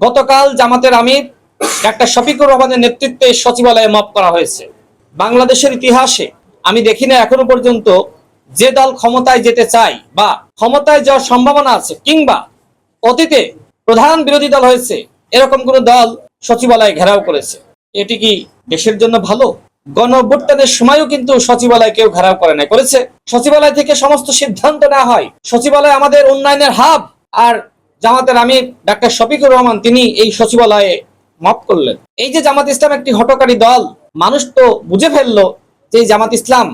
গতকাল জামাতের আমির ডাক্তার শফিকুর রহমানের নেতৃত্বে সচিবালয়ে মব করা হয়েছে। বাংলাদেশের ইতিহাসে আমি দেখি না এখনো পর্যন্ত যে দল ক্ষমতায় যেতে চায় বা ক্ষমতায় যাওয়ার সম্ভাবনা আছে কিংবা অতীতে প্রধান বিরোধী দল হয়েছে এরকম কোন দল সচিবালয় ঘেরাও করেছে। এটি কি দেশের জন্য ভালো? গণ অভ্যুত্থানের সময়ও কিন্তু সচিবালয় কেউ ঘেরাও করে নাই, করেছে। সচিবালয় থেকে সমস্ত সিদ্ধান্ত নেওয়া হয়। সচিবালয় আমাদের উন্নয়নের হাব। আর জামাতের আমির ডাক্তার শফিকুর রহমান তিনি এই সচিবালয়ে মব করলেন। এই যে জামাত ইসলাম একটি হঠকারী দল, মানুষ তো বুঝে ফেললো যে জামাত ইসলাম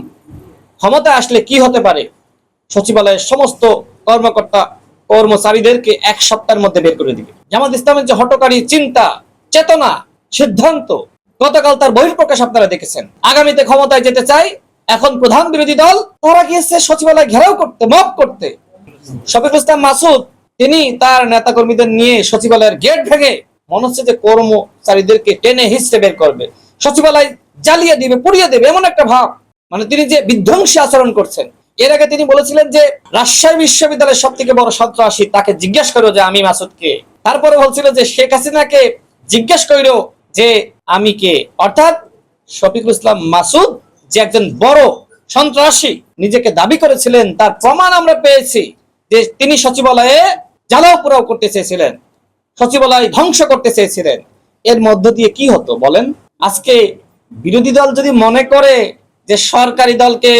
ক্ষমতায় আসলে কি হতে পারে। সচিবালয়ের সমস্ত কর্মকর্তা কর্মচারীদেরকে এক সপ্তাহের মধ্যে বের করে দিবে। জামাত ইসলামের যে হঠকারী চিন্তা, চেতনা, সিদ্ধান্ত, গতকাল তার বহিঃপ্রকাশ আপনারা দেখেছেন। আগামীতে ক্ষমতায় যেতে চাই, এখন প্রধান বিরোধী দল, তারা গিয়েছে সচিবালয় ঘেরাও করতে, মব করতে। শফিকুল ইসলাম মাসুদ তিনি তার নেতাকর্মীদের নিয়ে সচিবালয়ের গেট ভেঙে মনে হচ্ছে যে কর্মচারীদেরকে টেনে হিঁচড়ে বের করবে, সচিবালয় জ্বালিয়ে দিবে, পুড়িয়ে দেবে, এমন একটা ভাব। মানে তিনি যে বিধ্বংসী আচরণ করছেন। এর আগে তিনি বলেছিলেন যে রাজশাহী বিশ্ববিদ্যালয়ের সব থেকে বড় সন্ত্রাসী, তাকে জিজ্ঞেস করো যে আমি মাসুদকে। তারপরে বলছিল যে শেখ হাসিনাকে জিজ্ঞেস করো যে আমি কে। অর্থাৎ শফিকুল ইসলাম মাসুদ যে একজন বড় সন্ত্রাসী নিজেকে দাবি করেছিলেন, তার প্রমাণ আমরা পেয়েছি যে তিনি সচিবালয়ে জ্বালাও পোড়াও করতে চেয়েছিলেন, সচিবালয় ধ্বংস করতে চেয়েছিলেন। এর মধ্য দিয়ে কি হতো বলেন? আজকে বিরোধী দল যদি মনে করে যে সরকারি দলকে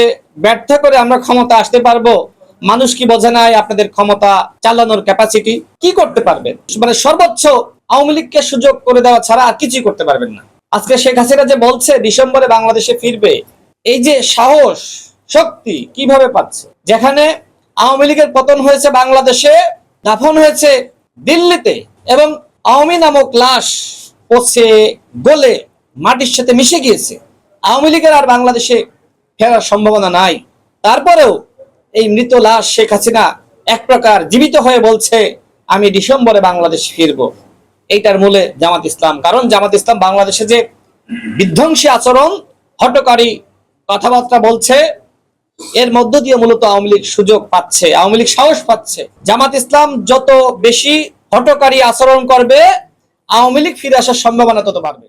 ব্যর্থ করে আমরা ক্ষমতা আসতে পারবো, মানুষ কি বোঝে নাই আপনাদের ক্ষমতা চালানোর ক্যাপাসিটি? কি করতে পারবেন? মানে সর্বোচ্চ আওয়ামী লীগকে সুযোগ করে দেওয়া ছাড়া আর কিছুই করতে পারবেন না। আজকে শেখ হাসিনা যে বলছে ডিসেম্বরে বাংলাদেশে ফিরবে, এই যে সাহস শক্তি কিভাবে পাচ্ছে? যেখানে আওয়ামী লীগের পতন হয়েছে বাংলাদেশে, দাফন হয়েছে দিল্লিতে, এবং আওয়ামী নামক লাশ পচে গলে মাটির সাথে মিশে গিয়েছে। আওয়ামী লীগের আর বাংলাদেশে ফেরার সম্ভাবনা নাই। তারপরেও এই মৃত লাশ শেখ হাসিনা এক প্রকার জীবিত হয়ে বলছে আমি ডিসেম্বরে বাংলাদেশ ফিরবো। এইটার মূলে জামাত ইসলাম। কারণ জামাত ইসলাম বাংলাদেশে যে বিধ্বংসী আচরণ, হঠকারী কথাবার্তা বলছে, এর মধ্য দিয়ে মূলত আওয়ামী লীগ সুযোগ পাচ্ছে, আওয়ামী লীগ সাহস পাচ্ছে। জামাত ইসলাম যত বেশি হঠকারী আচরণ করবে, আওয়ামী লীগ ফিরে আসার সম্ভাবনা তত বাড়বে।